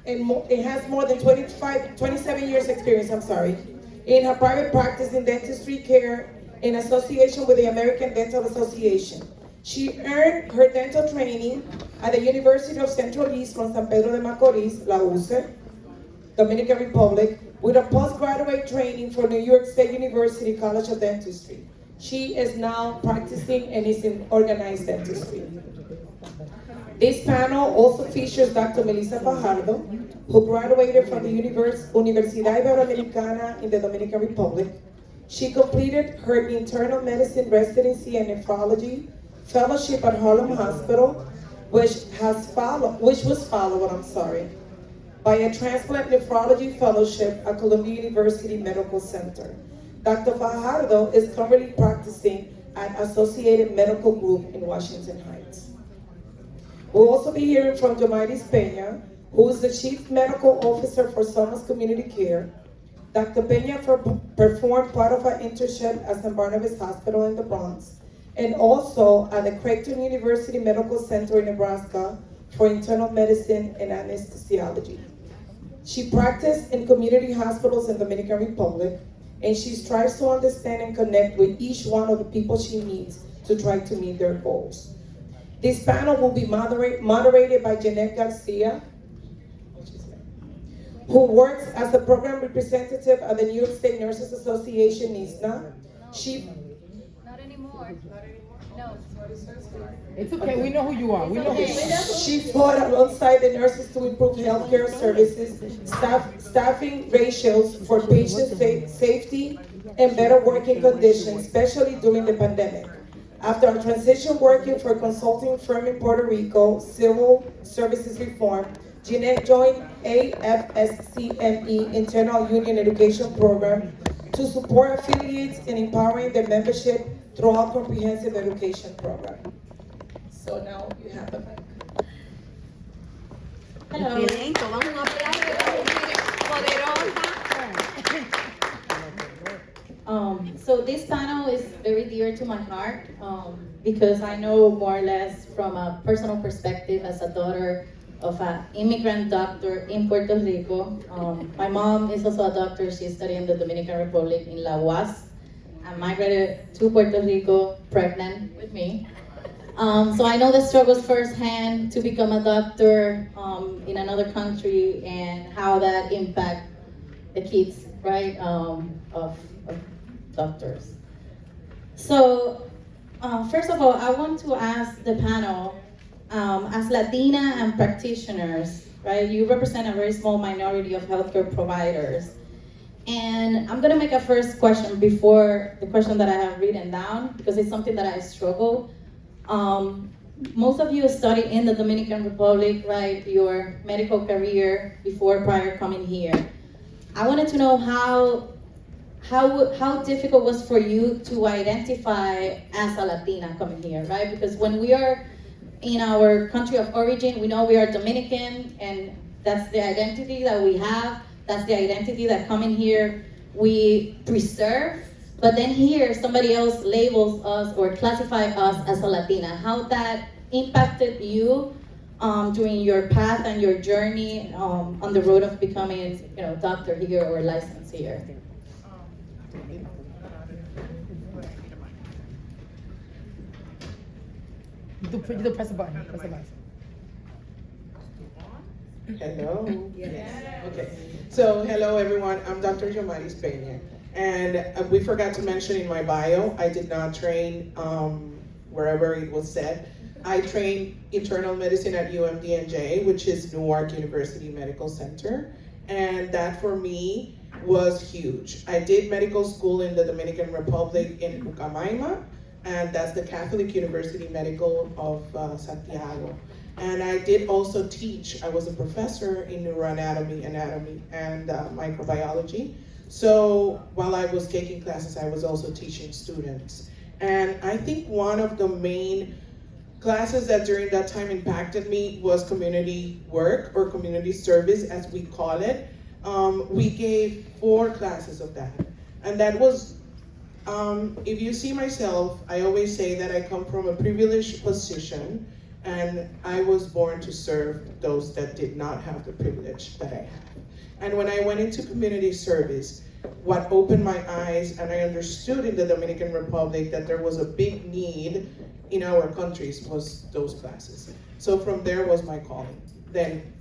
and it has more than 27 years experience, in her private practice in dentistry care in association with the American Dental Association. She earned her dental training at the University of Central East from San Pedro de Macorís, La UCE, Dominican Republic, with a postgraduate training for New York State University College of Dentistry. She is now practicing and is in organized dentistry. This panel also features Dr. Melissa Fajardo, who graduated from the Universidad Iberoamericana in the Dominican Republic. She completed her internal medicine residency and nephrology fellowship at Harlem Hospital, which was followed by a transplant nephrology fellowship at Columbia University Medical Center. Dr. Fajardo is currently practicing at Associated Medical Group in Washington Heights. We'll also be hearing from Yomaris Peña, who is the Chief Medical Officer for Hostos Community Care. Dr. Peña performed part of her internship at St. Barnabas Hospital in the Bronx, and also at the Creighton University Medical Center in Nebraska for internal medicine and anesthesiology. She practiced in community hospitals in the Dominican Republic, and she strives to understand and connect with each one of the people she meets to try to meet their goals. This panel will be moderated by Jeanette García, who works as the program representative at the New York State Nurses Association, NISNA. Not anymore. No. It's okay, we know who you are. We know who you are. She fought alongside the nurses to improve healthcare services, staffing ratios for patient safety, and better working conditions, especially during the pandemic. After a transition working for a consulting firm in Puerto Rico, Civil Services Reform, Jeanette joined AFSCME Internal Union Education Program to support affiliates in empowering their membership through our comprehensive education program. So now you have the mic. Hello. So this panel is very dear to my heart because I know more or less from a personal perspective as a daughter of an immigrant doctor in Puerto Rico. My mom is also a doctor. She studied in the Dominican Republic in La UAS. I migrated to Puerto Rico pregnant with me. So I know the struggles firsthand to become a doctor in another country and how that impact the kids, right, of doctors. So first of all, I want to ask the panel, as Latina and practitioners, right, you represent a very small minority of healthcare providers. And I'm gonna make a first question before the question that I have written down, because it's something that I struggle. Most of you studied in the Dominican Republic, right, your medical career prior coming here. I wanted to know how difficult was for you to identify as a Latina coming here, right? Because when we are in our country of origin, we know we are Dominican, and that's the identity that we have. That's the identity that coming here we preserve. But then here, somebody else labels us or classify us as a Latina. How that impacted you during your path and your journey on the road of becoming, doctor here or licensed here? You do press the button. Press the button. Hello. Yes. Okay. So hello everyone. I'm Dr. Yomaris Peña, and we forgot to mention in my bio, I did not train wherever it was said. I trained internal medicine at UMDNJ, which is Newark University Medical Center, and that for me was huge. I did medical school in the Dominican Republic in Ucamaima, and that's the Catholic University Medical of Santiago. And I did also teach. I was a professor in neuroanatomy, anatomy, and microbiology. So while I was taking classes, I was also teaching students. And I think one of the main classes that during that time impacted me was community work or community service, as we call it. We gave 4 classes of that. And that was, if you see myself, I always say that I come from a privileged position And I was born to serve those that did not have the privilege that I have. And when I went into community service, what opened my eyes, and I understood in the Dominican Republic that there was a big need in our countries, was those classes. So from there was my calling. Then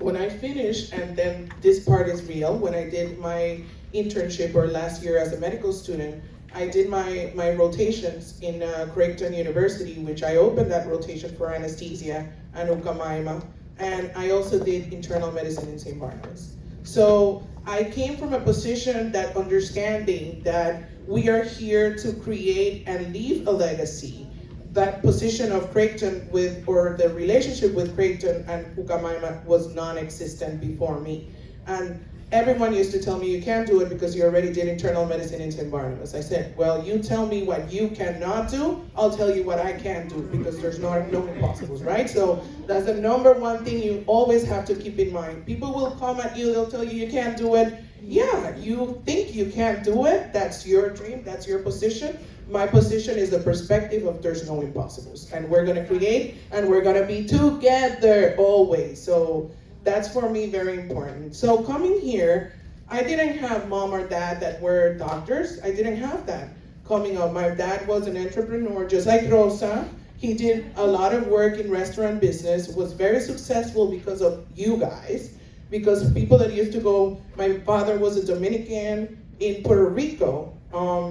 when I finished, and then this part is real, when I did my internship or last year as a medical student, I did my rotations in Creighton University, which I opened that rotation for anesthesia and Ucamaima, and I also did internal medicine in St. Barnabas. So I came from a position that understanding that we are here to create and leave a legacy. That position of Creighton or the relationship with Creighton and Ucamaima was non-existent before me. And everyone used to tell me, you can't do it because you already did internal medicine in St. Barnabas. I said, well, you tell me what you cannot do, I'll tell you what I can do, because there's no impossibles, right? So that's the number one thing you always have to keep in mind. People will come at you, they'll tell you you can't do it. Yeah, you think you can't do it, that's your dream, that's your position. My position is the perspective of there's no impossibles. And we're gonna create, and we're gonna be together always. So that's for me very important. So coming here, I didn't have mom or dad that were doctors. I didn't have that coming up. My dad was an entrepreneur, just like Rosa. He did a lot of work in restaurant business, was very successful because of you guys, because people that used to go, my father was a Dominican in Puerto Rico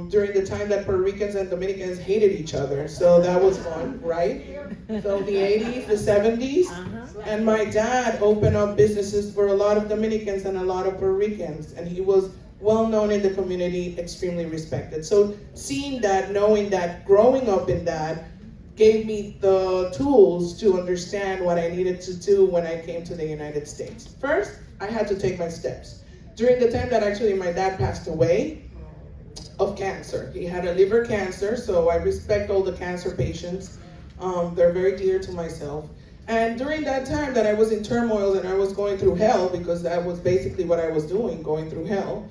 during the time that Puerto Ricans and Dominicans hated each other. So that was fun, right? So the 80s, the 70s. And my dad opened up businesses for a lot of Dominicans and a lot of Puerto Ricans. And he was well known in the community, extremely respected. So seeing that, knowing that, growing up in that, gave me the tools to understand what I needed to do when I came to the United States. First, I had to take my steps. During the time that actually my dad passed away of cancer. He had a liver cancer, so I respect all the cancer patients. They're very dear to myself. And during that time that I was in turmoil and I was going through hell, because that was basically what I was doing, going through hell,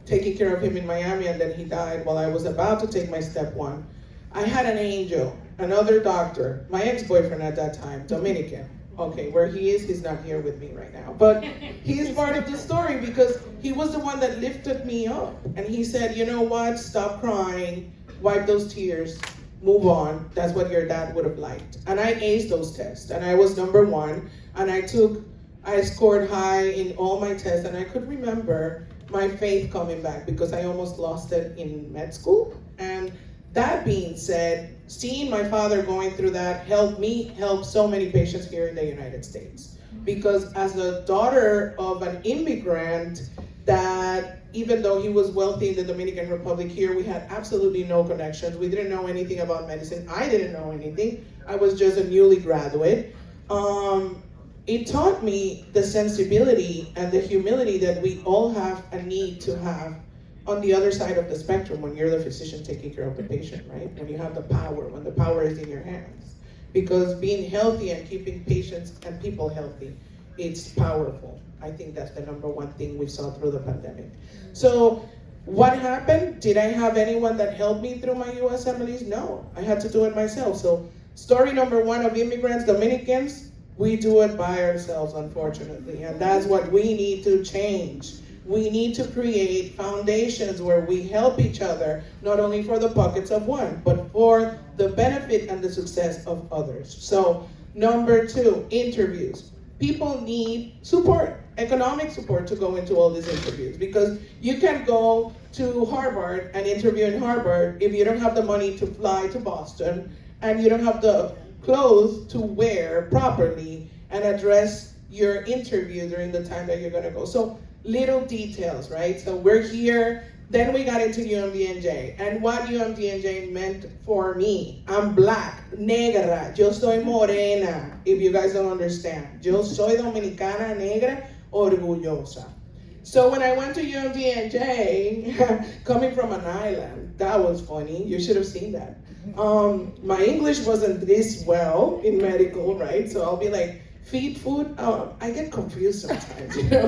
taking care of him in Miami, and then he died while I was about to take my step one. I had an angel, another doctor, my ex-boyfriend at that time, Dominican. Okay, where he is, he's not here with me right now. But he's part of the story because he was the one that lifted me up. And he said, you know what, stop crying, wipe those tears, move on. That's what your dad would have liked. And I aced those tests, and I was number one. And I scored high in all my tests, and I could remember my faith coming back because I almost lost it in med school. And that being said, seeing my father going through that helped me help so many patients here in the United States. Because as a daughter of an immigrant, that even though he was wealthy in the Dominican Republic, here we had absolutely no connections. We didn't know anything about medicine. I didn't know anything. I was just a newly graduate. It taught me the sensibility and the humility that we all have a need to have on the other side of the spectrum when you're the physician taking care of the patient, right? When you have the power, when the power is in your hands. Because being healthy and keeping patients and people healthy, it's powerful. I think that's the number one thing we saw through the pandemic. So what happened? Did I have anyone that helped me through my US families? No, I had to do it myself. So story number one of immigrants, Dominicans, we do it by ourselves, unfortunately. And that's what we need to change. We need to create foundations where we help each other, not only for the pockets of one, but for the benefit and the success of others. So, number two, interviews. People need support, economic support to go into all these interviews, because you can go to Harvard and interview in Harvard if you don't have the money to fly to Boston and you don't have the clothes to wear properly and address your interview during the time that you're gonna go. So, little details, right? So we're here, then we got into UMDNJ, and what UMDNJ meant for me. I'm black, negra, yo soy morena, if you guys don't understand. Yo soy dominicana, negra, orgullosa. So when I went to UMDNJ, coming from an island, that was funny, you should have seen that. My English wasn't this well in medical, right? So I'll be like, feed food, I get confused sometimes, you know.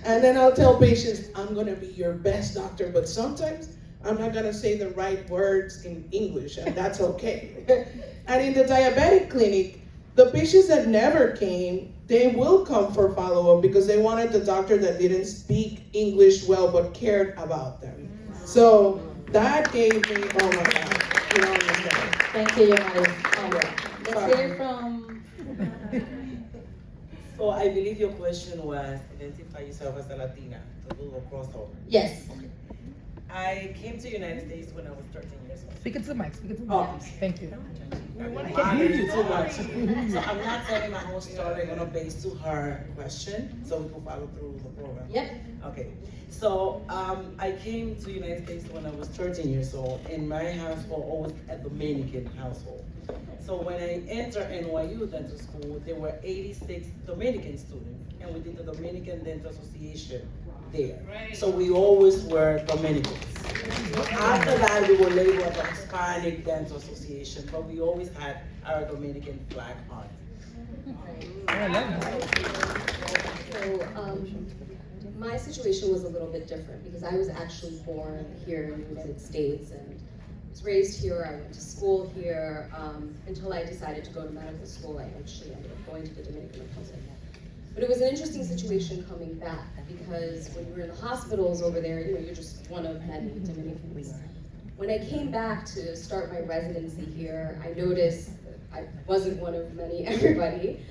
And then I'll tell patients, I'm gonna be your best doctor, but sometimes I'm not gonna say the right words in English, and that's okay. And in the diabetic clinic, the patients that never came, they will come for follow-up because they wanted the doctor that didn't speak English well but cared about them. So that gave me, oh my God, you don't understand. Thank you, Yomaris. Let's hear from. So I believe your question was identify yourself as a Latina to do a crossover. Yes. I came to the United States when I was 13 years old. Speak it to the mic, speak it to the Oh. mic. Thank you. I can't hear you too much. So I'm not telling my whole story. I'm gonna base to her question so we can follow through the program. Yep. Okay. So I came to the United States when I was 13 years old, and my household always a Dominican household. So when I entered NYU Dental School, there were 86 Dominican students, and we did the Dominican Dental Association there. Right. So we always were Dominicans. After that, we were labeled as a Hispanic Dental Association, but we always had our Dominican flag on. So, my situation was a little bit different because I was actually born here in the United States and was raised here. I went to school here until I decided to go to medical school. I actually ended up going to the Dominican Republic. But it was an interesting situation coming back because when you were in the hospitals over there, you know, you're just one of many Dominicans. When I came back to start my residency here, I noticed that I wasn't one of many everybody.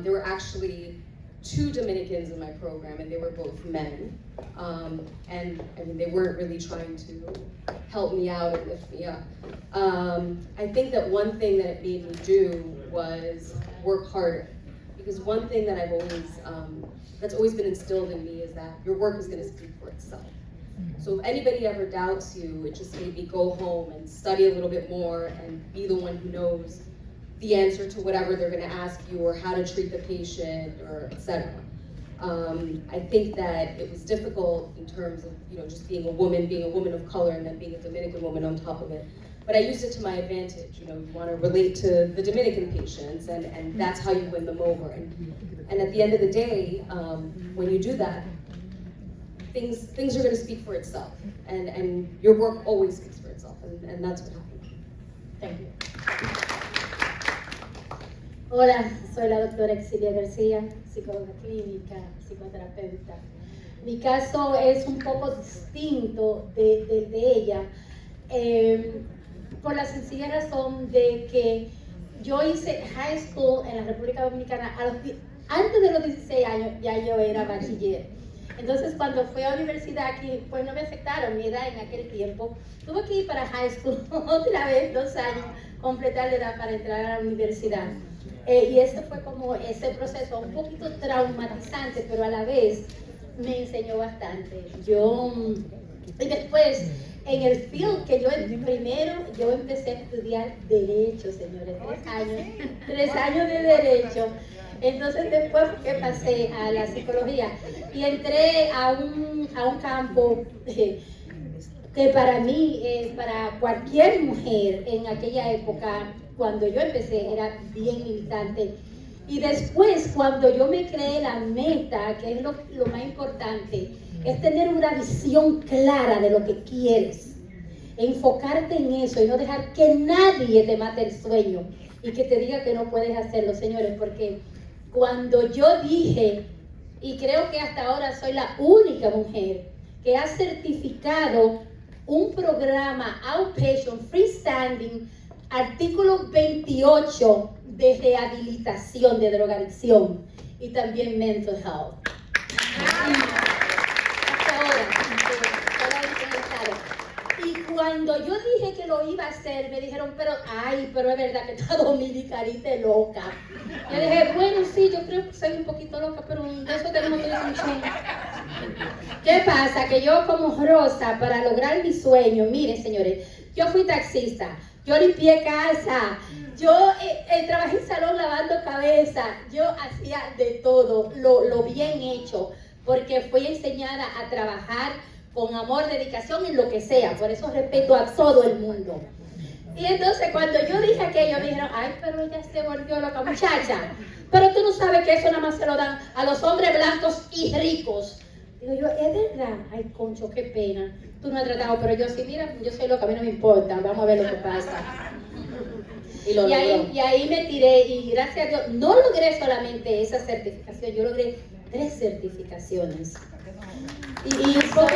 There were actually 2 Dominicans in my program, and they were both men. And I mean, they weren't really trying to help me out and lift me up. I think that one thing that it made me do was work harder. Because one thing that I've always, that's always been instilled in me is that your work is gonna speak for itself. So if anybody ever doubts you, it just made me go home and study a little bit more and be the one who knows the answer to whatever they're gonna ask you or how to treat the patient or etc. I think that it was difficult in terms of, you know, just being a woman of color and then being a Dominican woman on top of it. But I used it to my advantage. You know, you want to relate to the Dominican patients, and that's how you win them over. And at the end of the day, when you do that, things are going to speak for itself, and your work always speaks for itself, and that's what happened. Thank you. Hola, soy la doctora Ercilia García, psicóloga clínica, psicoterapeuta. Mi caso es un poco distinto de ella. Por la sencilla razón de que yo hice high school en la República Dominicana antes de los 16 años, ya yo era bachiller. Entonces cuando fui a la universidad aquí, pues no me aceptaron mi edad en aquel tiempo. Tuve que ir para high school otra vez, 2 años, completar la edad para entrar a la universidad. Y ese fue como ese proceso un poquito traumatizante, pero a la vez me enseñó bastante. Y después, en el field que primero yo empecé a estudiar Derecho, señores, 3 años de Derecho. Entonces después que pasé a la psicología y entré a un campo que para mí, para cualquier mujer en aquella época, cuando yo empecé, era bien limitante. Y después, cuando yo me creé la meta, que es lo más importante, es tener una visión clara de lo que quieres, enfocarte en eso y no dejar que nadie te mate el sueño y que te diga que no puedes hacerlo, señores, porque cuando yo dije, y creo que hasta ahora soy la única mujer que ha certificado un programa outpatient freestanding, artículo 28 de rehabilitación de drogadicción y también mental health. Y cuando yo dije que lo iba a hacer, me dijeron, pero es verdad que está dominicanita loca. Yo dije, bueno, sí, yo creo que soy un poquito loca, pero de eso tenemos que decir. ¿Qué pasa? Que yo como Rosa, para lograr mi sueño, miren señores, yo fui taxista, yo limpié casa, yo trabajé en salón lavando cabeza, yo hacía de todo, lo bien hecho, porque fui enseñada a trabajar con amor, dedicación en lo que sea, por eso respeto a todo el mundo. Y entonces cuando yo dije aquello, me dijeron, pero ella se volvió loca, muchacha, pero tú no sabes que eso nada más se lo dan a los hombres blancos y ricos. Digo yo, es verdad, concho, qué pena. tú no has tratado, pero yo sí, mira, yo soy loca, a mí no me importa, vamos a ver lo que pasa. Y ahí me tiré y gracias a Dios, no logré solamente esa certificación, yo logré 3 certificaciones. Y un poco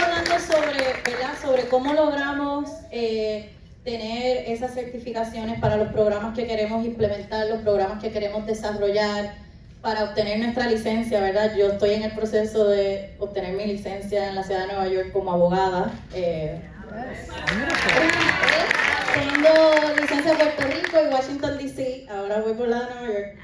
hablando sobre, ¿verdad? Sobre cómo logramos tener esas certificaciones para los programas que queremos implementar, los programas que queremos desarrollar para obtener nuestra licencia, ¿verdad? Yo estoy en el proceso de obtener mi licencia en la ciudad de Nueva York como abogada. Tengo licencia en Puerto Rico y Washington DC, ahora voy por la de Nueva York.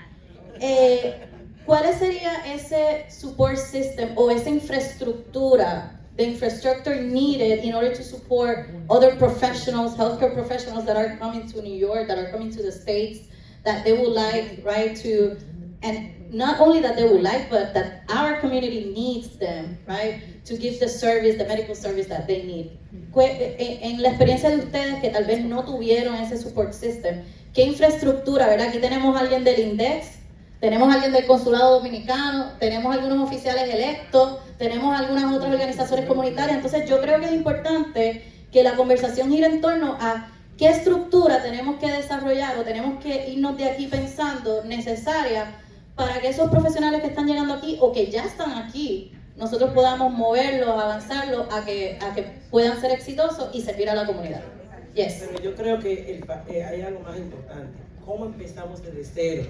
¿Cuál sería ese support system o esa infraestructura, the infrastructure needed in order to support other professionals, healthcare professionals that are coming to New York, that are coming to the States, that they would like, right, to, and not only that they would like, but that our community needs them, right, to give the service, the medical service that they need. En la experiencia de ustedes que tal vez no tuvieron ese support system, ¿qué infraestructura, verdad? Aquí tenemos a alguien del INDEX, tenemos a alguien del Consulado Dominicano, tenemos algunos oficiales electos, tenemos algunas otras organizaciones comunitarias. Entonces yo creo que es importante que la conversación gire en torno a qué estructura tenemos que desarrollar o tenemos que irnos de aquí pensando necesaria para que esos profesionales que están llegando aquí o que ya están aquí, nosotros podamos moverlos, avanzarlos a que puedan ser exitosos y servir a la comunidad. Yes. Pero yo creo que hay algo más importante. ¿Cómo empezamos desde cero?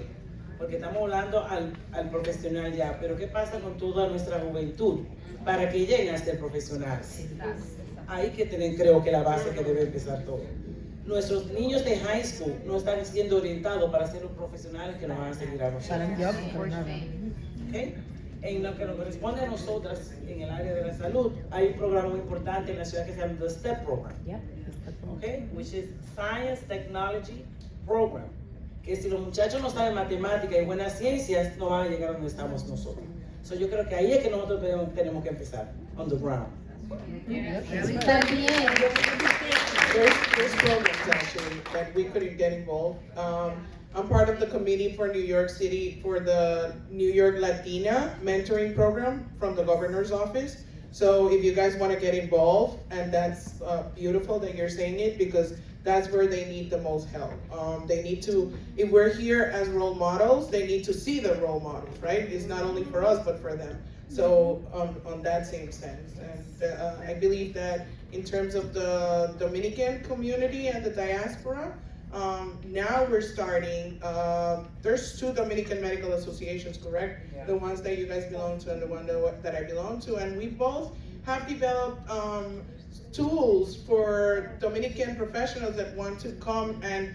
Porque estamos hablando al profesional ya, pero ¿qué pasa con toda nuestra juventud para que lleguen a ser profesionales? Ahí que tienen, creo que la base que debe empezar todo. Nuestros niños de high school no están siendo orientados para ser los profesionales que nos van a seguir a nosotros. ¿Okay? En lo que nos corresponde a nosotras en el área de la salud, hay un programa muy importante en la ciudad que se llama The STEP Program, okay? Which is Science Technology Program. Que si los muchachos no saben matemática y buenas ciencias, no van a llegar a donde estamos nosotros. So yo creo que ahí es que nosotros tenemos que empezar, on the ground. También. There's programs actually that we could get involved. I'm part of the committee for New York City for the New York Latina mentoring program from the governor's office. So if you guys want to get involved, and that's beautiful that you're saying it, because that's where they need the most help. They need to, if we're here as role models, they need to see the role models, right? It's not only for us, but for them. So on that same sense. And I believe that in terms of the Dominican community and the diaspora, now we're starting, there's 2 Dominican medical associations, correct? Yeah. The ones that you guys belong to and the one that I belong to. And we both have developed tools for Dominican professionals that want to come and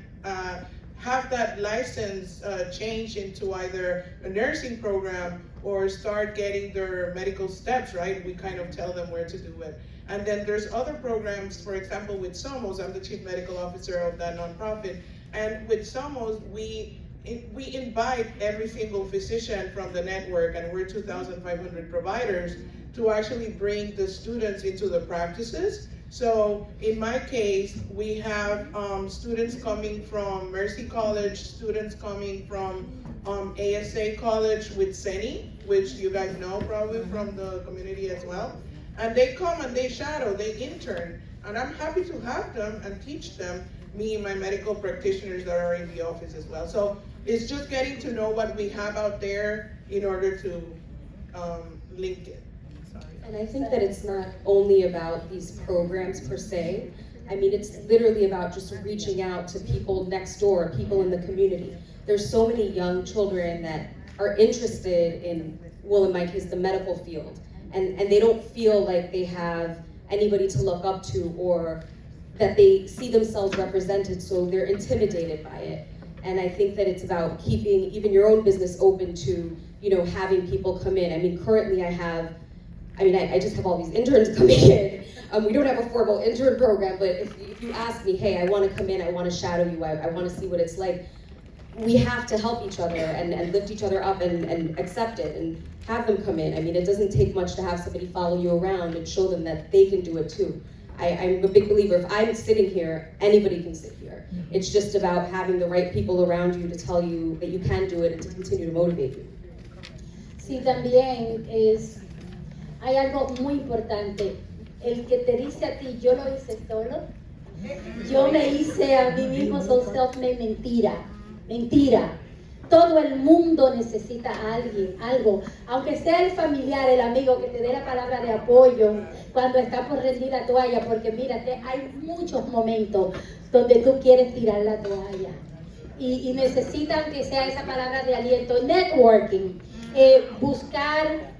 have that license change into either a nursing program or start getting their medical steps, right? We kind of tell them where to do it. And then there's other programs, for example, with Somos, I'm the chief medical officer of that nonprofit, and with Somos, we invite every single physician from the network, and we're 2,500 providers, to actually bring the students into the practices. So in my case, we have students coming from Mercy College, students coming from ASA College with CENI, which you guys know probably from the community as well. And they come and they shadow, they intern. And I'm happy to have them and teach them, me and my medical practitioners that are in the office as well. So it's just getting to know what we have out there in order to link it. And I think that it's not only about these programs per se. I mean, it's literally about just reaching out to people next door, people in the community. There's so many young children that are interested in, well, in my case, the medical field. And they don't feel like they have anybody to look up to or that they see themselves represented, so they're intimidated by it. And I think that it's about keeping even your own business open to, you know, having people come in. I mean, currently I just have all these interns coming in. We don't have a formal intern program, but if you ask me, hey, I want to come in, I want to shadow you, I want to see what it's like, we have to help each other and lift each other up and accept it and have them come in. I mean, it doesn't take much to have somebody follow you around and show them that they can do it too. I'm a big believer, if I'm sitting here, anybody can sit here. It's just about having the right people around you to tell you that you can do it and to continue to motivate you. Sí, también hay algo muy importante. el que te dice a ti, yo lo hice solo, yo me hice a mí mismo, self-made, mentira. Todo el mundo necesita a alguien, algo, aunque sea el familiar, el amigo que te dé la palabra de apoyo cuando está por rendir la toalla, porque mírate, hay muchos momentos donde tú quieres tirar la toalla y necesitan que sea esa palabra de aliento. Networking, buscar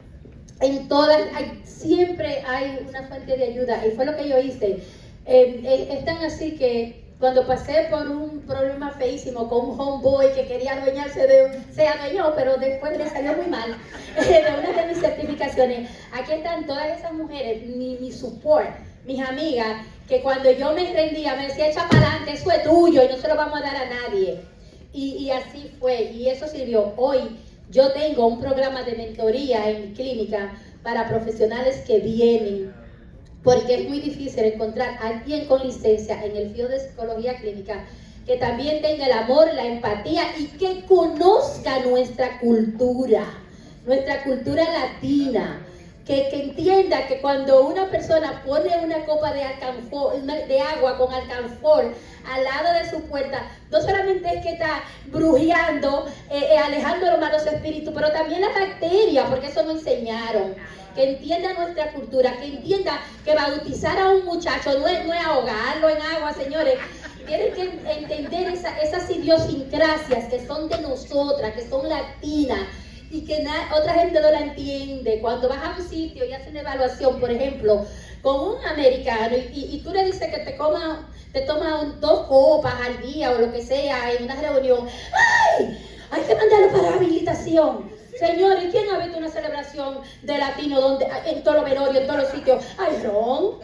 en todas, siempre hay una fuente de ayuda, y fue lo que yo hice. Es tan así que cuando pasé por un problema feísimo con un homeboy que quería adueñarse se adueñó, pero después le salió muy mal, de una de mis certificaciones. Aquí están todas esas mujeres, mi support, mis amigas, que cuando yo me rendía me decía, echa para adelante, eso es tuyo y no se lo vamos a dar a nadie. Y así fue, y eso sirvió. Hoy yo tengo un programa de mentoría en mi clínica para profesionales que vienen, porque es muy difícil encontrar a alguien con licencia en el field de psicología clínica que también tenga el amor, la empatía y que conozca nuestra cultura latina, que entienda que cuando una persona pone una copa de agua con alcanfor al lado de su puerta, no solamente es que está brujeando, alejando los malos espíritus, pero también la bacteria, porque eso nos enseñaron. Que entienda nuestra cultura, que entienda que bautizar a un muchacho no es ahogarlo en agua, señores. Tienen que entender esas idiosincrasias que son de nosotras, que son latinas, y que otra gente no la entiende. Cuando vas a un sitio y haces una evaluación, por ejemplo, con un americano, y tú le dices que te toma 2 copas al día o lo que sea en una reunión, ¡ay! Hay que mandarlo para habilitación. Señores, ¿quién ha visto una celebración de latino donde en todos los velorios, en todos los sitios hay ron?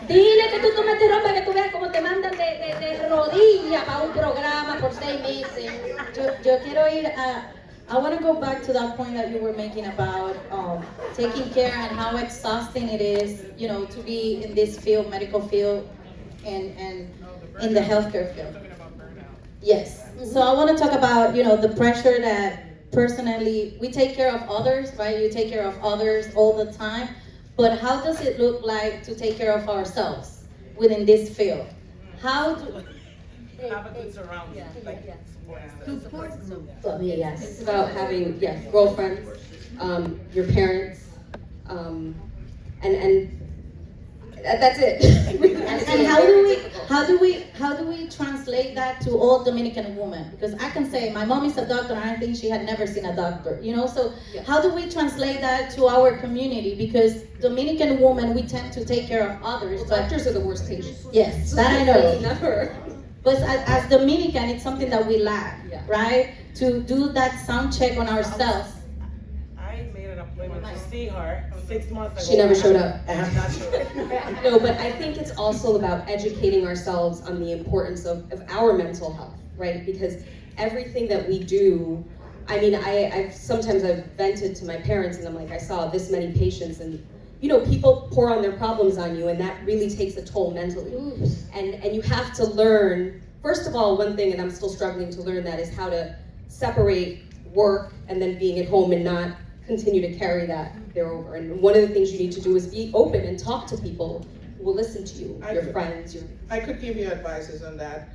Dile que tú tomaste ron para que tú veas cómo te mandan de rodillas para un programa por 6 meses. Yo quiero ir a... I want to go back to that point that you were making about taking care and how exhausting it is, you know, to be in this field, medical field, and in the healthcare field. Yes. So I want to talk about, you know, the pressure that personally, we take care of others, right? You take care of others all the time, but how does it look like to take care of ourselves within this field? How do... Have a good surrounding, Support yes. It's about having girlfriends, your parents, and that's it. And how do we translate that to all Dominican women? Because I can say my mom is a doctor and I think she had never seen a doctor, you know? So how do we translate that to our community? Because Dominican women, we tend to take care of others. Well, doctors are the worst patients. Yes, that I know. Never. But as Dominican, it's something that we lack, right? To do that sound check on ourselves. I made an appointment to see her 6 months ago. She never showed up. I have not showed up. No, but I think it's also about educating ourselves on the importance of our mental health, right? Because everything that we do, I mean, I've vented to my parents and I'm like, I saw this many patients and, you know, people pour on their problems on you and that really takes a toll mentally. And you have to learn, first of all, one thing, and I'm still struggling to learn that, is how to separate work and then being at home and not continue to carry that there over. And one of the things you need to do is be open and talk to people who will listen to you, your friends. I could give you advices on that.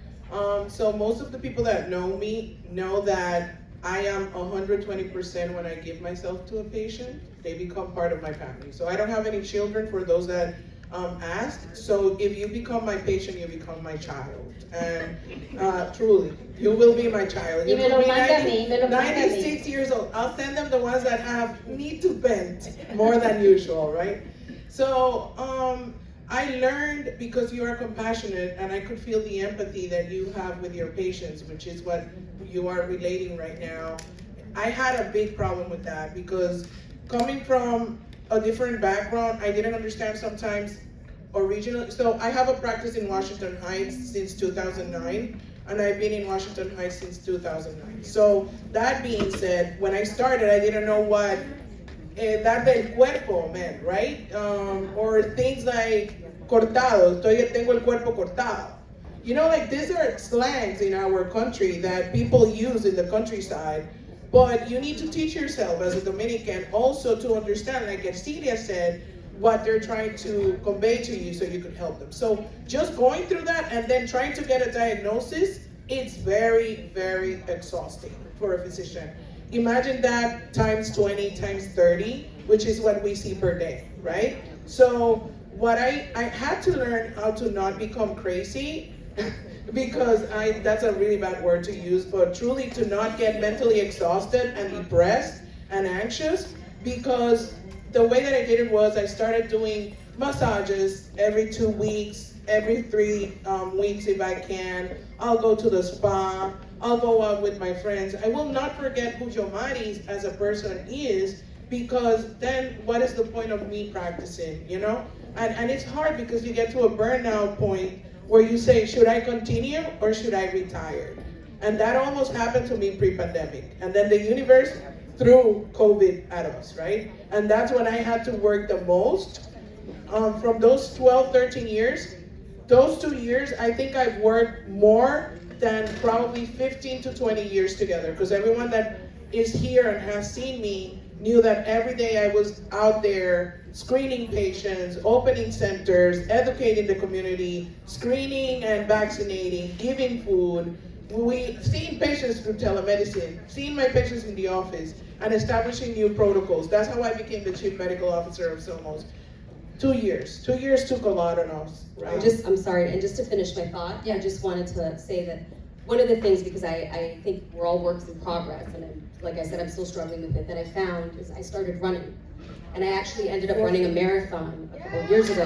So most of the people that know me know that I am 120% when I give myself to a patient. They become part of my family. So I don't have any children, for those that asked. So if you become my patient, you become my child. And truly, you will be my child. You will be 96 years old. I'll send them the ones that have need to bend more than usual, right? So I learned, because you are compassionate, and I could feel the empathy that you have with your patients, which is what you are relating right now. I had a big problem with that, because coming from a different background, I didn't understand sometimes originally. So I have a practice in Washington Heights since 2009, and I've been in Washington Heights since 2009. So that being said, when I started, I didn't know what dar del cuerpo meant, right? Or things like cortado, tengo el cuerpo cortado. You know, like, these are slangs in our country that people use in the countryside. But you need to teach yourself as a Dominican also to understand, like Ercilia said, what they're trying to convey to you so you could help them. So just going through that and then trying to get a diagnosis, it's very, very exhausting for a physician. Imagine that times 20, times 30, which is what we see per day, right? So what I had to learn how to not become crazy because that's a really bad word to use, but truly to not get mentally exhausted and depressed and anxious, because the way that I did it was I started doing massages every 2 weeks, every 3 weeks if I can. I'll go to the spa, I'll go out with my friends. I will not forget who Yomaris as a person is, because then what is the point of me practicing, you know? And it's hard because you get to a burnout point where you say, should I continue or should I retire? And that almost happened to me pre-pandemic. And then the universe threw COVID at us, right? And that's when I had to work the most. From those 12, 13 years, those 2 years, I think I've worked more than probably 15 to 20 years together, because everyone that is here and has seen me knew that every day I was out there screening patients, opening centers, educating the community, screening and vaccinating, giving food. Seeing patients through telemedicine, seeing my patients in the office, and establishing new protocols. That's how I became the chief medical officer of Somos. 2 years. 2 years took a lot on us, right? I'm sorry, and just to finish my thought, I just wanted to say that one of the things, because I think we're all works in progress, and like I said, I'm still struggling with it, that I found is I started running. And I actually ended up running a marathon a couple of years ago.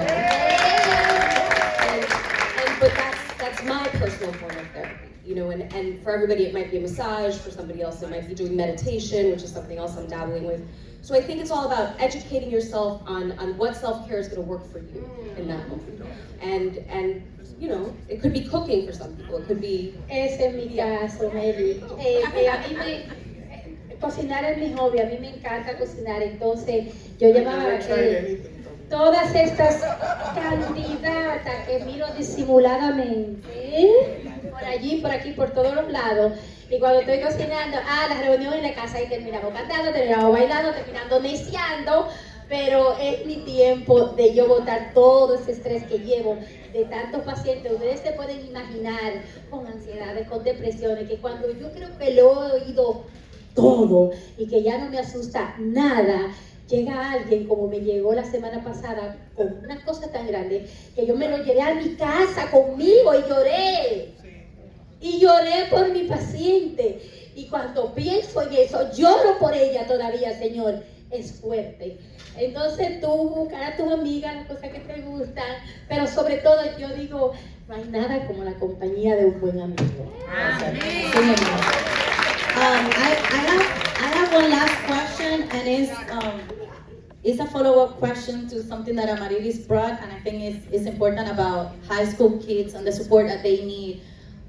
But that's my personal form of therapy, you know, and for everybody it might be a massage, for somebody else it might be doing meditation, which is something else I'm dabbling with. So I think it's all about educating yourself on what self-care is going to work for you in that moment. And you know, it could be cooking for some people, it could be... Ese es mi caso, Mary. Cocinar es mi hobby, a mí me encanta cocinar, entonces yo llevaba todas estas candidatas que miro disimuladamente, por allí, por aquí, por todos los lados, y cuando estoy cocinando, la reunión en la casa, y terminamos cantando, terminamos bailando, terminando neciando, pero es mi tiempo de yo botar todo ese estrés que llevo de tantos pacientes. Ustedes se pueden imaginar con ansiedades, con depresiones, que cuando yo creo que lo he oído todo y que ya no me asusta nada, llega alguien como me llegó la semana pasada con una cosa tan grande que yo me lo llevé a mi casa conmigo y lloré. Y lloré por mi paciente. Y cuando pienso en eso, lloro por ella todavía, Señor. Es fuerte. Entonces tú buscar a tus amigas las cosas que te gustan, pero sobre todo yo digo, no hay nada como la compañía de un buen amigo. Amén. I have one last question, and it's a follow-up question to something that Amarilis brought, and I think it's important about high school kids and the support that they need.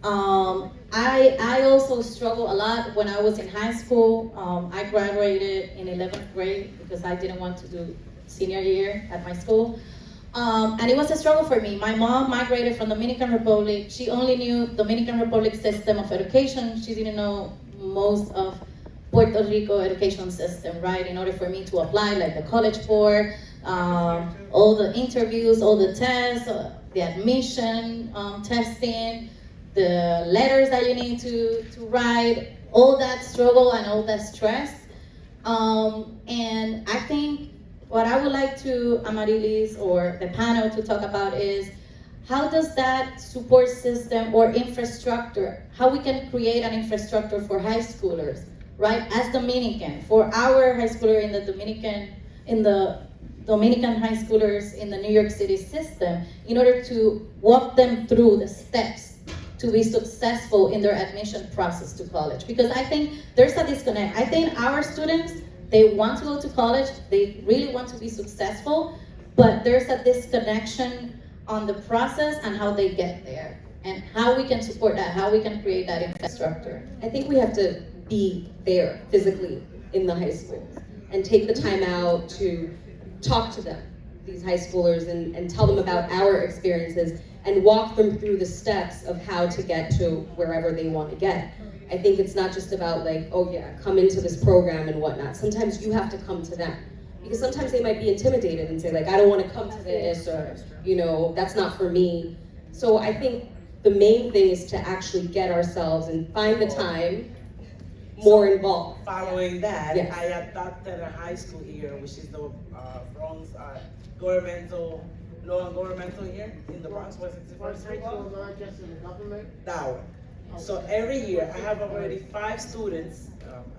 I also struggled a lot when I was in high school. I graduated in 11th grade because I didn't want to do senior year at my school. And it was a struggle for me. My mom migrated from Dominican Republic. She only knew Dominican Republic system of education. She didn't know most of Puerto Rico education system, right? In order for me to apply, like the college board, all the interviews, all the tests, the admission testing, the letters that you need to write, all that struggle and all that stress. And I think what I would like to Amarilis or the panel to talk about is how does that support system or infrastructure, how we can create an infrastructure for high schoolers, right? As Dominican, for our high schooler in the Dominican high schoolers in the New York City system, in order to walk them through the steps to be successful in their admission process to college. Because I think there's a disconnect. I think our students, they want to go to college, they really want to be successful, but there's a disconnection on the process and how they get there, and how we can support that, how we can create that infrastructure. I think we have to be there physically in the high schools and take the time out to talk to them, these high schoolers, and tell them about our experiences and walk them through the steps of how to get to wherever they want to get. I think it's not just about like, oh yeah, come into this program and whatnot. Sometimes you have to come to them. because sometimes they might be intimidated and say like, I don't want to come to this, or, you know, that's not for me. So I think the main thing is to actually get ourselves and find the time more involved. Following that, Yes. I adopted a high school here, which is the Bronx governmental, law and governmental here in the Bronx, 161st Street. That one. So every year, I have already 5 students,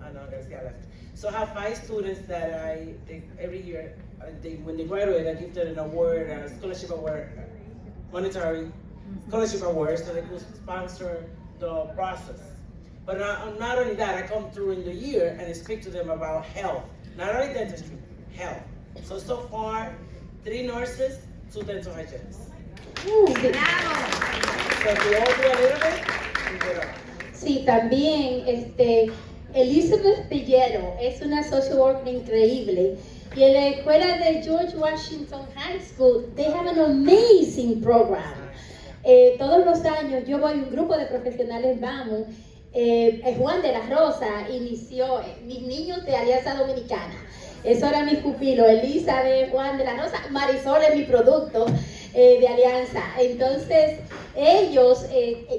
Ana García left. So I have 5 students that every year, when they graduate, I give them an award, a scholarship award, monetary scholarship award, so they could sponsor the process. But not only that, I come through in the year and I speak to them about health, not only dentistry, health. So far, 3 nurses, 2 dental hygienists. So if we all do a little bit, we get up. Sí, también Elizabeth Pillero es una social worker increíble. Y en la escuela de George Washington High School, they have an amazing program. Todos los años yo voy, un grupo de profesionales vamos. Juan de la Rosa inició mis niños de Alianza Dominicana. Eso era mi pupilo, Elizabeth, Juan de la Rosa, Marisol es mi producto de Alianza. Entonces, ellos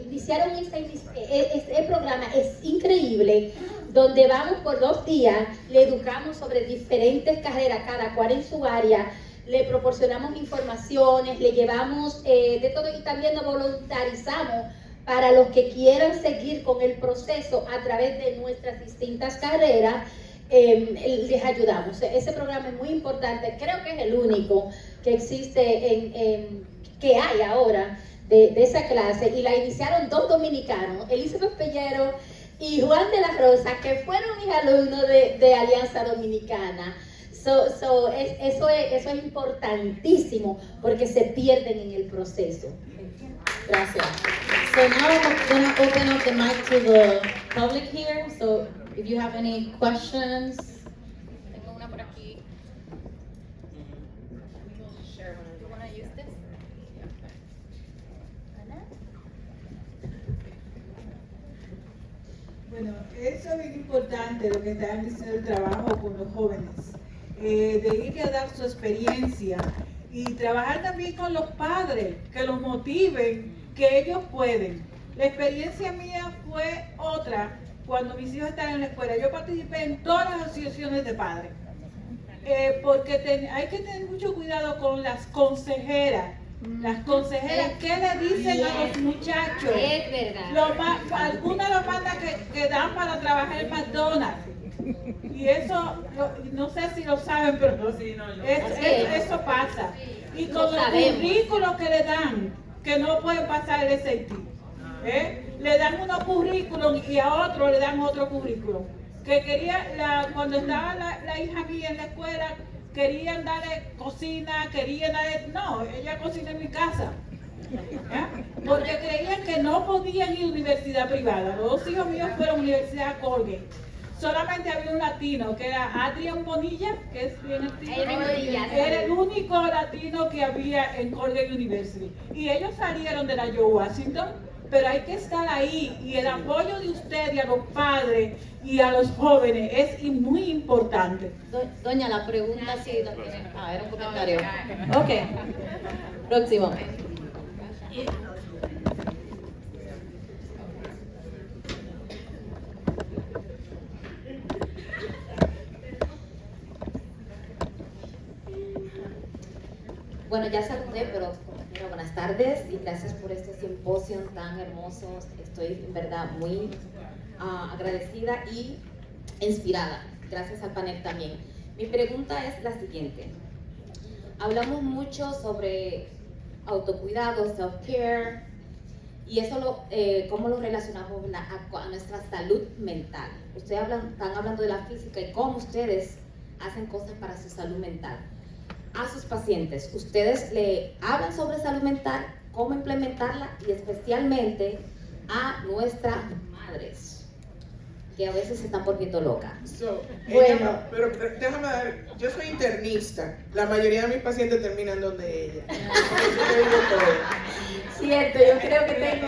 iniciaron este programa, es increíble, donde vamos por 2 días, le educamos sobre diferentes carreras, cada cual en su área, le proporcionamos informaciones, le llevamos de todo y también nos voluntarizamos para los que quieran seguir con el proceso a través de nuestras distintas carreras. Les ayudamos. Ese programa es muy importante, creo que es el único que existe que hay ahora de esa clase, y la iniciaron 2 dominicanos, Elizabeth Pillero y Juan de la Rosa, que fueron mis alumnos de Alianza Dominicana. Eso es importantísimo porque se pierden en el proceso. Gracias. So now I'm going to open up the mic to the public here. So if you have any questions. Tengo una por aquí. You want to use this? Bueno, eso es bien importante lo que están diciendo, el trabajo con los jóvenes, de ir a dar su experiencia y trabajar también con los padres, que los motiven, que ellos pueden. La experiencia mía fue otra cuando mis hijos estaban en la escuela. Yo participé en todas las asociaciones de padres, porque hay que tener mucho cuidado con las consejeras. Las consejeras, ¿qué le dicen a los muchachos? Es verdad. Algunas lo mandan que dan para trabajar en McDonald's. Y eso, no sé si lo saben, pero eso pasa. Y con los currículos que le dan, que no pueden pasar el SAT. Le dan unos currículums y a otro le dan otro currículum. Que cuando estaba la hija mía en la escuela, querían darle cocina, no, ella cocina en mi casa. Porque creían que no podían ir a universidad privada. Los 2 hijos míos fueron a universidad Colgate. Solamente había un latino, que era Adrián Bonilla, que es bien activo. Era el único latino que había en Colgate University. Y ellos salieron de la George Washington, pero hay que estar ahí. Y el apoyo de usted y a los padres y a los jóvenes es muy importante. Doña, la pregunta sí la tiene. Era un comentario. Ok. Próximo. Bueno, ya saludé, pero buenas tardes y gracias por este simposio tan hermoso. Estoy en verdad muy agradecida y inspirada. Gracias al panel también. Mi pregunta es la siguiente. Hablamos mucho sobre autocuidado, self-care, y eso cómo lo relacionamos a nuestra salud mental. Ustedes están hablando de la física y cómo ustedes hacen cosas para su salud mental. A sus pacientes, ustedes le hablan sobre salud mental, cómo implementarla, y especialmente a nuestras madres, que a veces se están volviendo locas. Bueno, pero déjame dar, yo soy internista, la mayoría de mis pacientes terminan donde ella. Eso yo digo todo. Cierto, yo creo que tengo.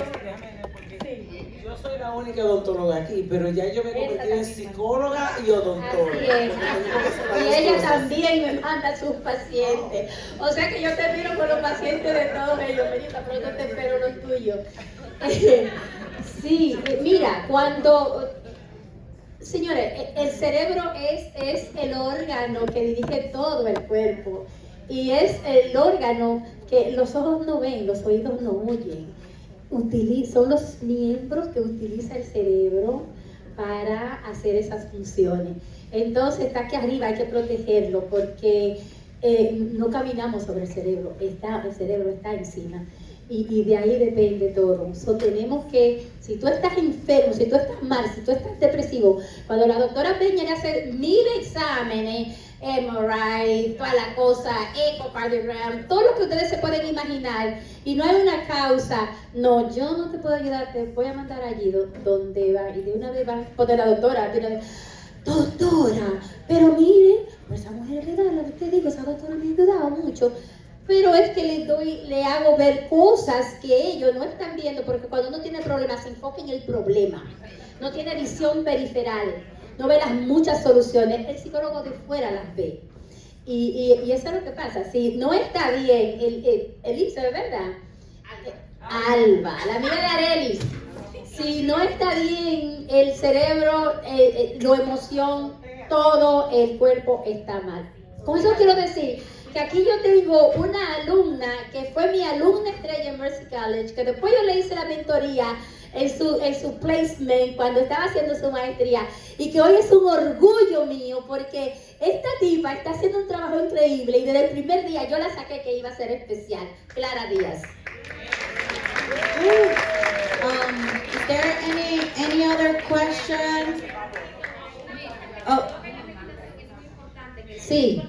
Yo no soy la única odontóloga aquí, pero ya yo me convertí en psicóloga y odontóloga. Así es. Y ella también me manda a sus pacientes. O sea que yo te miro con los pacientes de todos ellos. Melissa, pronto te espero los tuyos. Sí, mira, cuando... Señores, el cerebro es el órgano que dirige todo el cuerpo. Y es el órgano que los ojos no ven, los oídos no oyen. Son los miembros que utiliza el cerebro para hacer esas funciones. Entonces está aquí arriba, hay que protegerlo porque no caminamos sobre el cerebro, el cerebro está encima. Y de ahí depende todo. Tenemos que, si tú estás enfermo, si tú estás mal, si tú estás depresivo, cuando la doctora Peña le hace 1000 exámenes, MRI, toda la cosa, ecocardiogram, todo lo que ustedes se pueden imaginar, y no hay una causa, no, yo no te puedo ayudar, te voy a mandar allí donde va, y de una vez va a poner la doctora, doctora, pero mire, pues esa mujer es verdad, lo que te digo, esa doctora me ha ayudado mucho. Pero es que le hago ver cosas que ellos no están viendo, porque cuando uno tiene problemas se enfoca en el problema, no tiene visión periferal, no ve las muchas soluciones, el psicólogo de fuera las ve. Y eso es lo que pasa, si no está bien, el hizo, ¿es verdad? Alba, la amiga de Arelis, si no está bien el cerebro, la emoción, todo el cuerpo está mal. Con eso quiero decir que aquí yo tengo una alumna que fue mi alumna estrella en Mercy College, que después yo le hice la mentoría en su placement cuando estaba haciendo su maestría, y que hoy es un orgullo mío porque esta tipa está haciendo un trabajo increíble y desde el primer día yo la saqué que iba a ser especial. Clara Díaz. Is there any other question? Oh. Sí.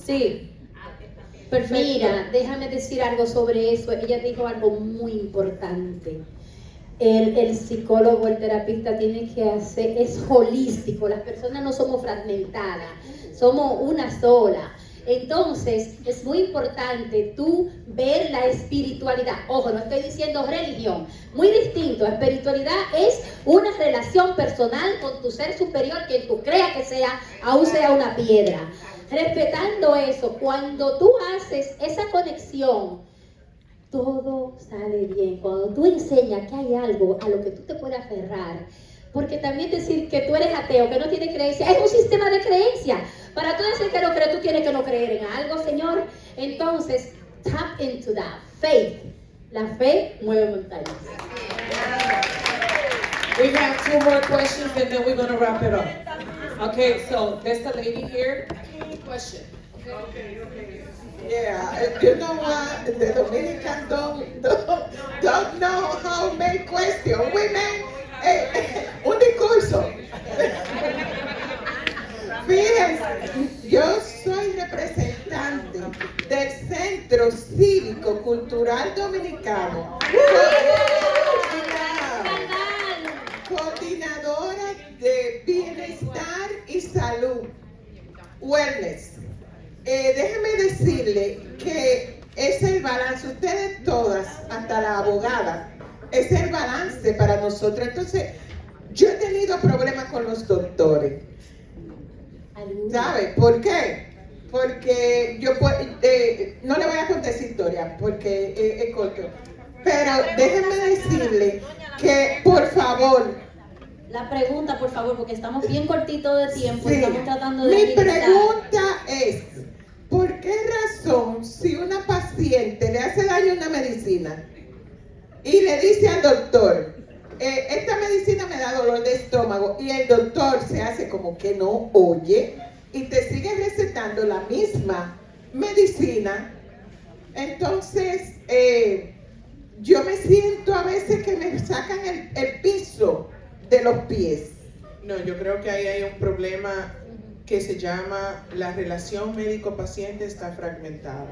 Sí. Perfecto. Mira, déjame decir algo sobre eso. Ella dijo algo muy importante. El psicólogo, el terapista tiene que hacer, es holístico. Las personas no somos fragmentadas, somos una sola. Entonces, es muy importante tú ver la espiritualidad. Ojo, no estoy diciendo religión, muy distinto. Espiritualidad es una relación personal con tu ser superior, quien tú creas que sea, aún sea una piedra. Respetando eso, cuando tú haces esa conexión, todo sale bien. Cuando tú enseñas que hay algo a lo que tú te puedes aferrar, porque también decir que tú eres ateo, que no tienes creencia, es un sistema de creencia. Para tú decir que no crees, tú tienes que no creer en algo, Señor. Entonces, tap into that faith. La fe mueve montañas. We have 2 more questions and then we're going to wrap it up. Okay, so there's the lady here. Question. Okay. Yeah, you know what? The Dominicans don't know how to make questions. We make un discurso. Fíjense, yo soy representante del Centro Cívico Cultural Dominicano. Coordinadora de Bienestar y Salud. Wellness. Déjeme decirle que es el balance, ustedes todas, hasta la abogada, es el balance para nosotros. Entonces, yo he tenido problemas con los doctores. ¿Sabe por qué? Porque yo no le voy a contar esa historia porque es corto. Pero déjenme decirle que, por favor, la pregunta, por favor, porque estamos bien cortitos de tiempo. Sí. Estamos tratando de Mi agilizar. pregunta es, ¿por qué razón si una paciente le hace daño a una medicina y le dice al doctor, esta medicina me da dolor de estómago, y el doctor se hace como que no oye y te sigue recetando la misma medicina? Entonces, yo me siento a veces que me sacan el piso de los pies. No, yo creo que ahí hay un problema que se llama la relación médico-paciente está fragmentada.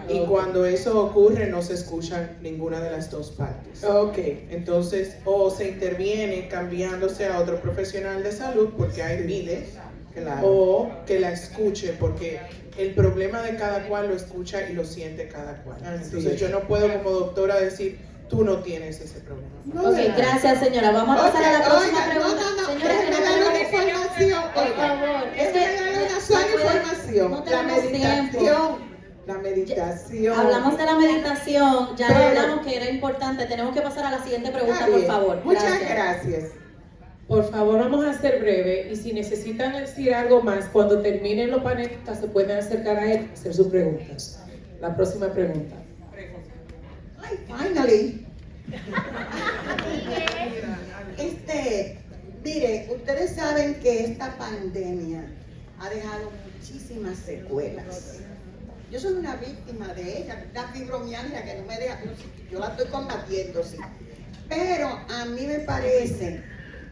Y cuando eso ocurre no se escuchan ninguna de las dos partes. Okay. Entonces, o se interviene cambiándose a otro profesional de salud porque hay miles Claro. O que la escuche, porque el problema de cada cual lo escucha y lo siente cada cual. Entonces yo no puedo como doctora decir, tú no tienes ese problema. Ok, gracias señora. Vamos a pasar a la próxima pregunta. Señora, Señora, déjame darle una información, por favor. Déjame darle una sola información. No La tenemos meditación. tiempo. La meditación. Hablamos de la meditación, ya hablamos que era importante. Tenemos que pasar a la siguiente pregunta, por favor. Muchas gracias. Por favor, vamos a ser breve y si necesitan decir algo más, cuando terminen los panelistas se pueden acercar a él y hacer sus preguntas. La próxima pregunta. Ay, finally. Mire, ustedes saben que esta pandemia ha dejado muchísimas secuelas. Yo soy una víctima de ella, la fibromialgia que no me deja, yo la estoy combatiendo, sí. Pero a mí me parece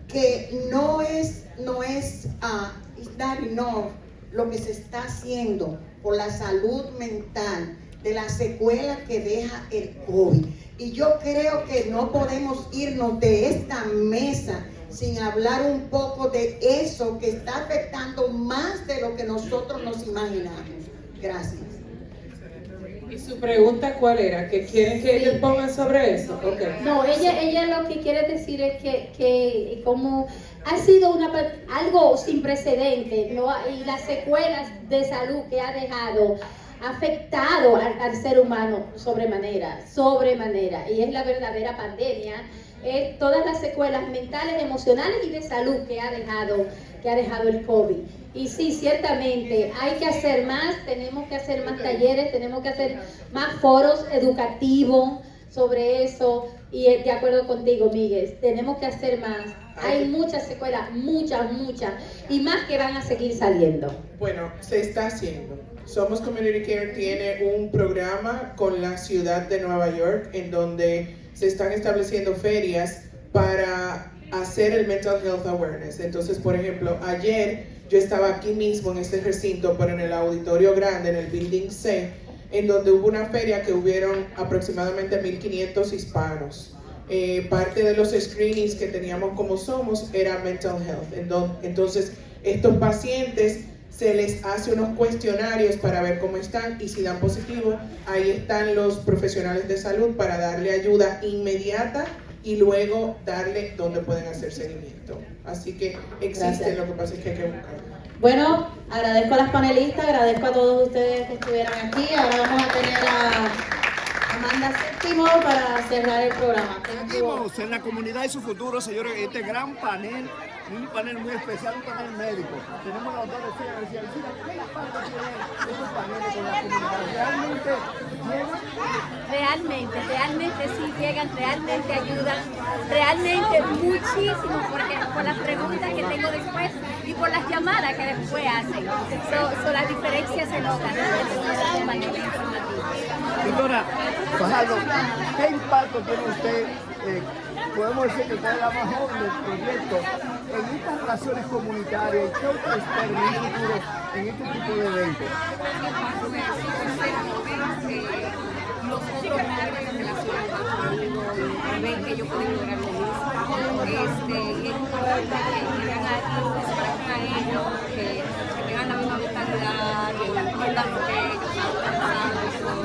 que no es not enough lo que se está haciendo por la salud mental de las secuelas que deja el COVID. Y yo creo que no podemos irnos de esta mesa sin hablar un poco de eso que está afectando más de lo que nosotros nos imaginamos. Gracias. ¿Y su pregunta cuál era? ¿Que quieren que ellos pongan sobre eso? Okay. No, ella lo que quiere decir es que como ha sido algo sin precedente, ¿no? Y las secuelas de salud que ha dejado afectado al ser humano sobremanera, y es la verdadera pandemia, es todas las secuelas mentales, emocionales y de salud que ha dejado el COVID. Y sí, ciertamente hay que hacer más, tenemos que hacer más talleres, tenemos que hacer más foros educativos sobre eso, y de acuerdo contigo, Miguel, tenemos que hacer más. Hay muchas secuelas, muchas, y más que van a seguir saliendo. Bueno, se está haciendo. Somos Community Care tiene un programa con la ciudad de Nueva York en donde se están estableciendo ferias para hacer el Mental Health Awareness. Entonces, por ejemplo, ayer yo estaba aquí mismo en este recinto, pero en el auditorio grande, en el Building C, en donde hubo una feria que hubieron aproximadamente 1,500 hispanos. Parte de los screenings que teníamos como Somos era Mental Health. Entonces, estos pacientes se les hace unos cuestionarios para ver cómo están y si dan positivo, ahí están los profesionales de salud para darle ayuda inmediata y luego darle donde pueden hacer seguimiento. Así que existe, lo que pasa es que hay que buscarlo. Bueno, agradezco a las panelistas, agradezco a todos ustedes que estuvieran aquí. Ahora vamos a tener a Amanda Séptimo para cerrar el programa. Seguimos en la comunidad y su futuro, señores, este gran panel, un panel muy especial, un panel médico. Tenemos a la doctora Ercilia. ¿Qué impacto tienen estos paneles con la comunidad? Realmente sí llegan, realmente ayudan, realmente muchísimo, porque por las preguntas que tengo después y por las llamadas que después hacen. Las diferencias se notan. Doctora Fajardo, ¿qué impacto tiene usted? Podemos decir que usted es la más joven del proyecto en estas relaciones comunitarias. ¿Qué usted espera en el futuro en este tipo de eventos? Los otros líderes de la ciudad ven que ellos pueden lograr lo mismo. Y es importante que vean a ellos, que tengan la misma mentalidad, que entiendan lo que ellos están pensando.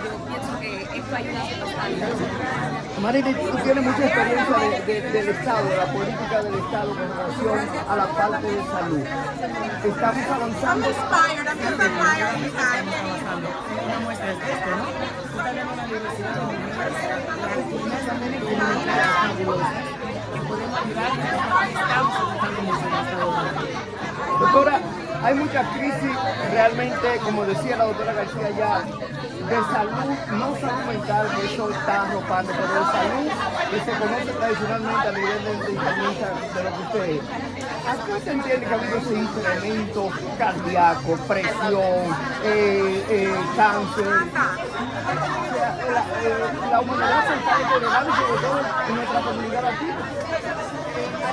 Yo pienso que esto ayuda bastante. Amarilis, tú tienes mucha experiencia del Estado, de la política del Estado con relación a la parte de salud. Estamos avanzando. Una muestra es esto, ¿no? Tú tenemos la Universidad de las también comunitarias fabulosas que podemos ayudar a que estamos ocupando mucho en el Estado. Doctora, hay mucha crisis realmente, como decía la doctora García ya, de salud, no salud mental, que eso está arropando, pero de salud que se conoce tradicionalmente a nivel de internista de lo que usted es. ¿A qué usted entiende que ha habido ese incremento cardíaco, presión, cáncer? O sea, la humanidad se está deteriorando, sobre todo en nuestra comunidad latina.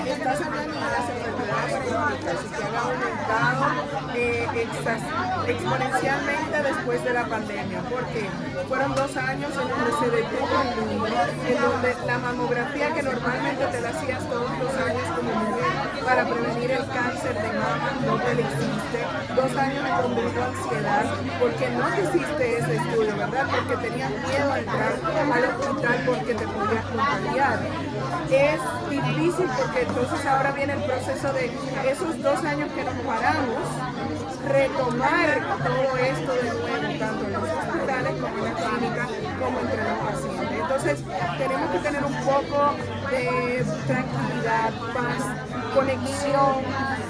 Estás hablando de las enfermedades crónicas y que han aumentado exponencialmente después de la pandemia, porque fueron 2 años en donde se detuvo el mundo, en donde la mamografía que normalmente te la hacías todos los años como mujer para prevenir el cáncer de mama, no existe, 2 años en donde hubo ansiedad, porque no te hiciste ese estudio, ¿verdad? Porque tenías miedo a entrar al hospital porque te podías contagiar. Es difícil porque entonces ahora viene el proceso de esos 2 años que nos paramos, retomar todo esto de nuevo, tanto en los hospitales como en la clínica, como entre los pacientes. Entonces tenemos que tener un poco de tranquilidad, paz, conexión,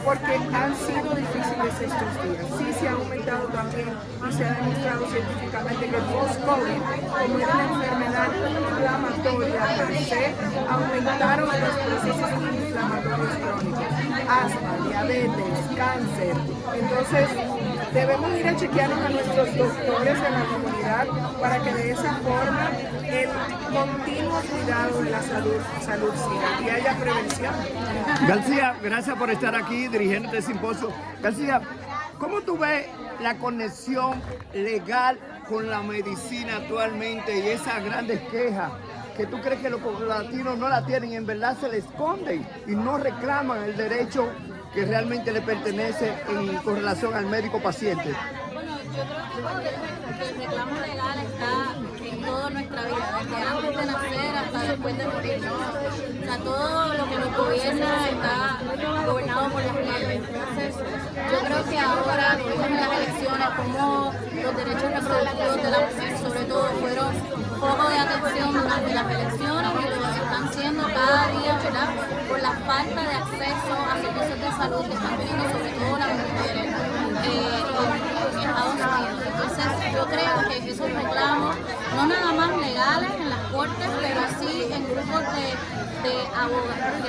porque han sido difíciles estos días. Sí se ha aumentado también y se ha demostrado científicamente que el post-COVID, como era una enfermedad inflamatoria per se, aumentaron los procesos inflamatorios crónicos, asma, diabetes, cáncer. Entonces, debemos ir a chequearnos a nuestros doctores en la comunidad para que de esa forma el continuo cuidado de la salud siga y haya prevención. García, gracias por estar aquí dirigiendo este simposio. García, ¿cómo tú ves la conexión legal con la medicina actualmente y esas grandes quejas que tú crees que los latinos no la tienen y en verdad se les esconden y no reclaman el derecho que realmente le pertenece con relación al médico paciente? Bueno, yo creo que el reclamo legal está en toda nuestra vida, desde antes de nacer hasta después de morir, ¿no? O sea, todo lo que nos gobierna está gobernado por las leyes. Entonces, yo creo que ahora vemos en las elecciones como los derechos reproductivos de la mujer, sobre todo, fueron foco de atención durante las elecciones y lo están siendo cada día, ¿verdad? Por la falta de acceso a servicios de salud que están teniendo sobre todo las mujeres en Estados Unidos. Entonces yo creo que esos reclamos, no nada más legales en las cortes, pero sí en grupos que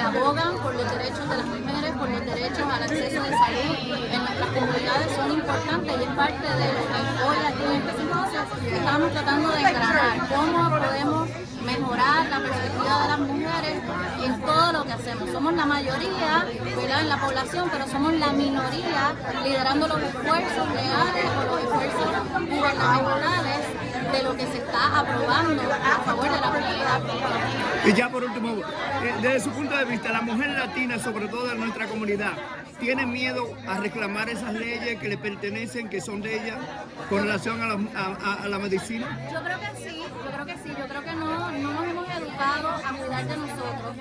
abogan por los derechos de las mujeres, por los derechos al acceso de salud en nuestras comunidades, son importantes y es parte de lo que hoy aquí en este simposio estamos tratando de engranar, cómo podemos mejorar la perspectiva de las mujeres en todo lo que hacemos. Somos la mayoría, ¿verdad?, en la población, pero somos la minoría liderando los esfuerzos legales o los esfuerzos gubernamentales de lo que se está aprobando a favor de la comunidad. Y ya por último, desde su punto de vista, la mujer latina, sobre todo de nuestra comunidad, ¿tiene miedo a reclamar esas leyes que le pertenecen, que son de ella, con relación a la medicina? Yo creo que sí, yo creo que no nos hemos educado a cuidar de nosotros,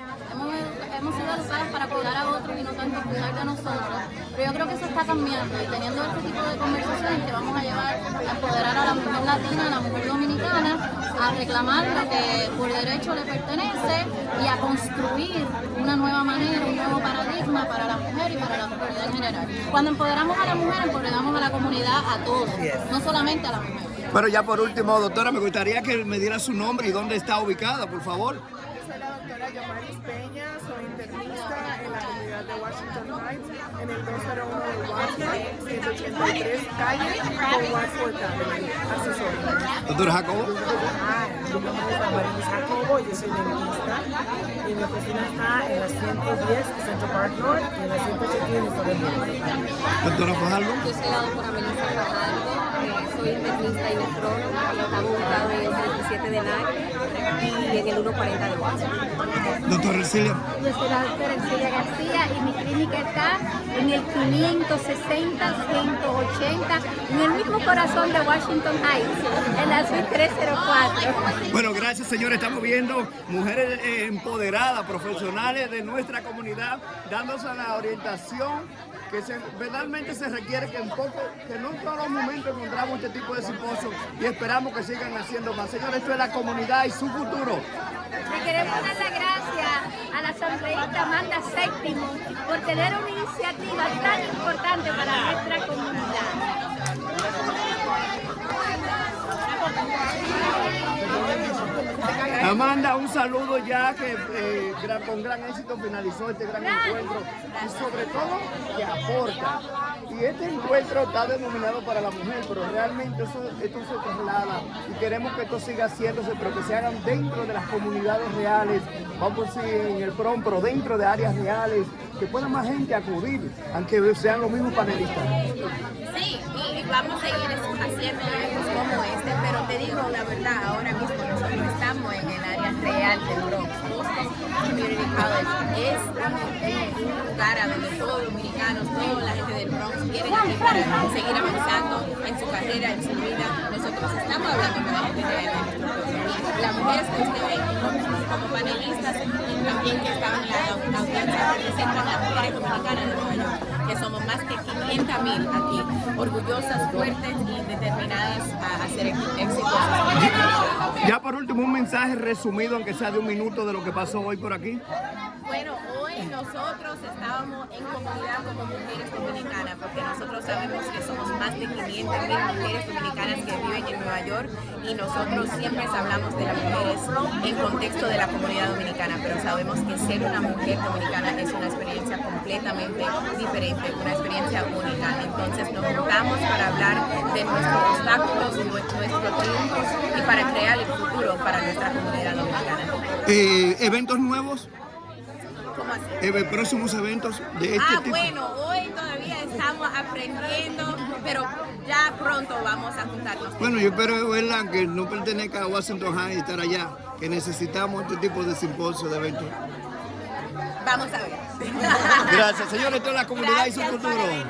hemos sido educados para cuidar a otros y no tanto cuidar de nosotros, pero yo creo que eso está cambiando y teniendo este tipo de conversaciones que vamos a llevar a empoderar a la mujer latina, a la mujer dominicana, a reclamar lo que por derecho le pertenece y a construir una nueva manera, un nuevo paradigma para la mujer y para la comunidad en general. Cuando empoderamos a la mujer, empoderamos a la comunidad, a todos, no solamente a la mujer. Pero ya por último, doctora, me gustaría que me diera su nombre y dónde está ubicada, por favor. Soy la doctora Yomaris Peña, soy internista en la comunidad de Washington Heights, en el 201 de Washington, 183 calle con Watford Avenue. Asesor. Doctora Jacobo. Mi nombre es Amarilis Jacobo, yo soy dentista y mi oficina está en la 110 Central Park North y en la 181 sobre el Estado. Doctora Fajardo. Yo soy la doctora Melissa Fajardo, soy internista y nefróloga y estamos ubicados en el 37 de Nagre y en el 140 de Washington. Doctora Ercilia. Yo soy la doctora Ercilia García y mi clínica está en el 560, 180, en el mismo corazón de Washington Heights, en la suite 304. Bueno, gracias señores, estamos viendo mujeres empoderadas, profesionales de nuestra comunidad, dándose la orientación que verdaderamente se requiere, que en no en todos los momentos encontramos este tipo de simposios y esperamos que sigan haciendo más. Señores, esto es la comunidad y su futuro. Le queremos dar las gracias a la Asambleísta Amanda Séptimo por tener una iniciativa tan importante para nuestra comunidad. Amanda, un saludo ya que con gran éxito finalizó este gran encuentro y sobre todo que aporta. Y este encuentro está denominado para la mujer, pero realmente esto se traslada y queremos que esto siga haciéndose, pero que se hagan dentro de las comunidades reales, vamos a decir en el PROM, pero dentro de áreas reales, que pueda más gente acudir, aunque sean los mismos panelistas. Sí, y vamos a seguir haciendo eventos como este, pero te digo la verdad, ahora mismo nosotros estamos en el área real del Bronx. Hostos Community College es un lugar a donde todos los dominicanos, toda la gente del Bronx vienen aquí para seguir avanzando en su carrera, en su vida. Nosotros estamos hablando con la gente de nuestro pueblo. Y las mujeres que usted ve como panelistas y también que estaban en la audiencia representan a las mujeres dominicanas de Nueva York, que somos más de 500,000 aquí, orgullosas, fuertes y determinadas a hacer exitosas. Ya por último, un mensaje resumido, aunque sea de un minuto, de lo que pasó hoy por aquí. Bueno, hoy nosotros estábamos en comunidad como mujeres dominicanas, porque nosotros sabemos que somos más de 500,000 mujeres dominicanas que viven en Nueva York y nosotros siempre hablamos de las mujeres en contexto de la comunidad dominicana, pero sabemos que ser una mujer dominicana es una experiencia completamente diferente, una experiencia única. Entonces nos juntamos para hablar de nuestros obstáculos y nuestros triunfos y para crear el futuro para nuestra comunidad dominicana. ¿Eventos nuevos? ¿Cómo así? Próximos eventos de este tipo. Bueno, hoy todavía estamos aprendiendo, pero ya pronto vamos a juntarnos. Bueno, yo espero, ¿verdad?, que no pertenezca a Washington High y estar allá, que necesitamos este tipo de simposio, de eventos. Vamos a ver. Gracias, señores, toda la comunidad y su Gracias futuro. por venir.